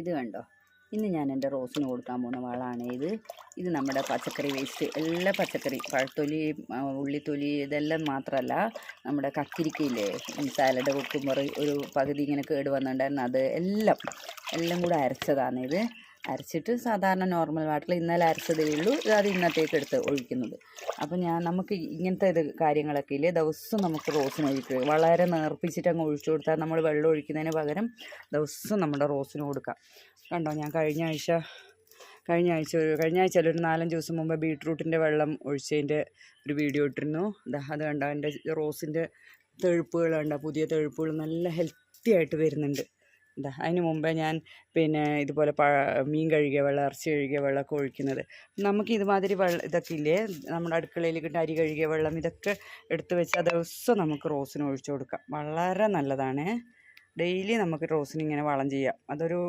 ഇത് കണ്ടോ, ഇന്ന് ഞാൻ എൻ്റെ റോസിന് കൊടുക്കാൻ പോകുന്ന വളമാണ് ഇത് നമ്മുടെ പച്ചക്കറി വേസ്റ്റ്, എല്ലാ പച്ചക്കറി, പഴത്തൊലി, ഉള്ളിത്തൊലി, ഇതെല്ലാം മാത്രമല്ല നമ്മുടെ കക്കിരിക്കയില്ലേ, സാലഡ് വെക്കുമ്പോൾ ഒരു പകുതി ഇങ്ങനെ കേട് വന്നിട്ടുണ്ടായിരുന്നു, അത് എല്ലാം കൂടെ അരച്ചതാണ് അരച്ചിട്ട് സാധാരണ നോർമൽ വാട്ടറിൽ ഇന്നലെ അരച്ചതേ ഉള്ളൂ, അത് ഇന്നത്തേക്ക് എടുത്ത് ഒഴിക്കുന്നത്. അപ്പം നമുക്ക് ഇങ്ങനത്തെ കാര്യങ്ങളൊക്കെ ഇല്ലേ, ദിവസം നമുക്ക് റോസിന് ഒഴിക്കുക, വളരെ നേർപ്പിച്ചിട്ട് അങ്ങ് ഒഴിച്ചു കൊടുത്താൽ നമ്മൾ വെള്ളം ഒഴിക്കുന്നതിന് പകരം ദിവസം നമ്മുടെ റോസിന് കൊടുക്കാം. കണ്ടോ, ഞാൻ കഴിഞ്ഞ ആഴ്ച ഒരു 4-5 ദിവസം മുമ്പ് ബീട്രൂട്ടിൻ്റെ വെള്ളം ഒഴിച്ചതിൻ്റെ ഒരു വീഡിയോ ഇട്ടിരുന്നു. അത് കണ്ടോ, എൻ്റെ റോസിൻ്റെ തെഴുപ്പുകൾ കണ്ടോ, പുതിയ തെഴുപ്പുകൾ നല്ല ഹെൽത്തി ആയിട്ട് വരുന്നുണ്ട്. അതിന് മുമ്പേ ഞാൻ ഇതുപോലെ മീൻ കഴുകിയ വെള്ളം, ഇറച്ചി കഴുകിയ വെള്ളമൊക്കെ ഒഴിക്കുന്നത്. നമുക്ക് ഇതുമാതിരി ഇതൊക്കെ ഇല്ലേ, നമ്മുടെ അടുക്കളയിൽ കിട്ടുന്ന അരി കഴുകിയ വെള്ളം, ഇതൊക്കെ എടുത്ത് വെച്ചാൽ ദിവസം നമുക്ക് റോസിന് ഒഴിച്ചു കൊടുക്കാം. വളരെ നല്ലതാണ്. ഡെയിലി നമുക്ക് റോസിന് ഇങ്ങനെ വളം ചെയ്യാം. അതൊരു